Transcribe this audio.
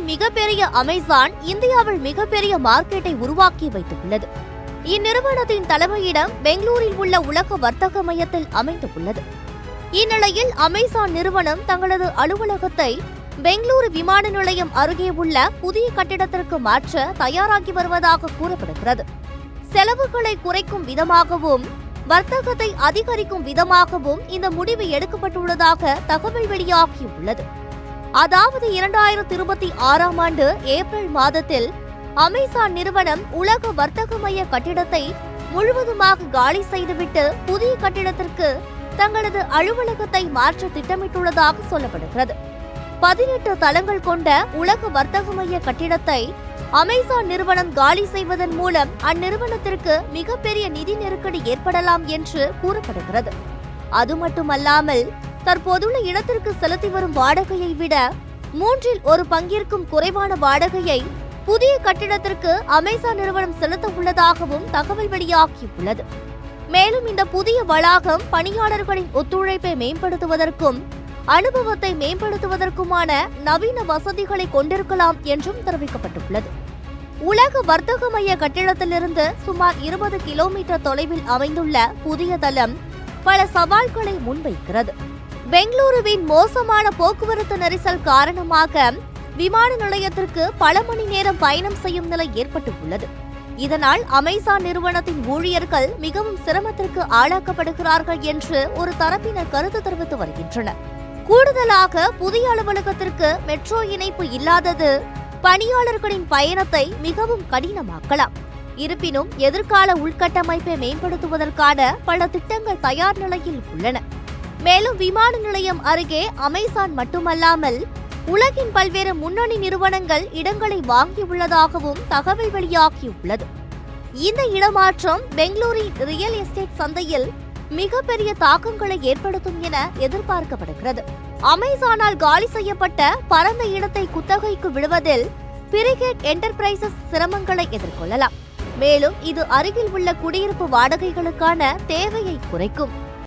உலகின் மிகப்பெரிய அமேசான் இந்தியாவில் மிகப்பெரிய மார்க்கெட்டை உருவாக்கி வைத்துள்ளது. இந்நிறுவனத்தின் தலைமையிடம் பெங்களூரில் உள்ள உலக வர்த்தக மையத்தில் அமைந்துள்ளது. இந்நிலையில் அமேசான் நிறுவனம் தங்களது அலுவலகத்தை பெங்களூரு விமான நிலையம் அருகே உள்ள புதிய கட்டிடத்திற்கு மாற்ற தயாராகி வருவதாக கூறப்படுகிறது. செலவுகளை குறைக்கும் விதமாகவும் வர்த்தகத்தை அதிகரிக்கும் விதமாகவும் இந்த முடிவு எடுக்கப்பட்டுள்ளதாக தகவல் வெளியாகியுள்ளது. அதாவது 2026ஆம் ஆண்டு ஏப்ரல் மாதத்தில் அமேசான் நிறுவனம் உலக வர்த்தக மைய கட்டிடத்தை முழுவதுமாக காலி செய்துவிட்டு புதிய கட்டிடத்திற்கு தங்களது அலுவலகத்தை மாற்ற திட்டமிட்டுள்ளதாக சொல்லப்படுகிறது. 18 தளங்கள் கொண்ட உலக வர்த்தக மைய கட்டிடத்தை அமேசான் நிறுவனம் காலி செய்வதன் மூலம் அந்நிறுவனத்திற்கு மிகப்பெரிய நிதி நெருக்கடி ஏற்படலாம் என்று கூறப்படுகிறது. அது மட்டுமல்லாமல் தற்போதுள்ள இடத்திற்கு செலுத்தி வரும் வாடகையை விட 1/3 பங்கிற்கும் குறைவான வாடகையை புதிய கட்டிடத்திற்கு அமேசான் நிறுவனம் செலுத்த உள்ளதாகவும் தகவல் வெளியாகியுள்ளது. மேலும் இந்த புதிய வளாகம் பணியாளர்களின் ஒத்துழைப்பை மேம்படுத்துவதற்கும் அனுபவத்தை மேம்படுத்துவதற்குமான நவீன வசதிகளை கொண்டிருக்கலாம் என்றும் தெரிவிக்கப்பட்டுள்ளது. உலக வர்த்தக மைய கட்டிடத்திலிருந்து சுமார் 20 கிலோமீட்டர் தொலைவில் அமைந்துள்ள புதிய தளம் பல சவால்களை முன்வைக்கிறது. பெங்களூருவின் மோசமான போக்குவரத்து நெரிசல் காரணமாக விமான நிலையத்திற்கு பல மணி நேரம் பயணம் செய்யும் நிலை ஏற்பட்டுள்ளது. இதனால் அமேசான் நிறுவனத்தின் ஊழியர்கள் மிகவும் சிரமத்திற்கு ஆளாக்கப்படுகிறார்கள் என்று ஒரு தரப்பினர் கருத்து தெரிவித்து வருகின்றனர். கூடுதலாக புதிய அலுவலகத்திற்கு மெட்ரோ இணைப்பு இல்லாதது பணியாளர்களின் பயணத்தை மிகவும் கடினமாக்கலாம். இருப்பினும் எதிர்கால உள்கட்டமைப்பை மேம்படுத்துவதற்கான பல திட்டங்கள் தயார் நிலையில் உள்ளன. மேலும் விமான நிலையம் அருகே அமேசான் மட்டுமல்லாமல் உலகின் பல்வேறு முன்னணி நிறுவனங்கள் இடங்களை வாங்கியுள்ளதாகவும் தகவல் வெளியாகியுள்ளது. இந்த இடமாற்றம் பெங்களூரின் ரியல் எஸ்டேட் சந்தையில் மிகப்பெரிய தாக்கங்களை ஏற்படுத்தும் என எதிர்பார்க்கப்படுகிறது. அமேசானால் காலி செய்யப்பட்ட பரந்த இடத்தை குத்தகைக்கு விடுவதில் பிரிகேட் என்டர்பிரைசஸ் சிரமங்களை எதிர்கொள்ளலாம். மேலும் இது அருகில் உள்ள குடியிருப்பு வாடகைகளுக்கான தேவையை குறைக்கும்.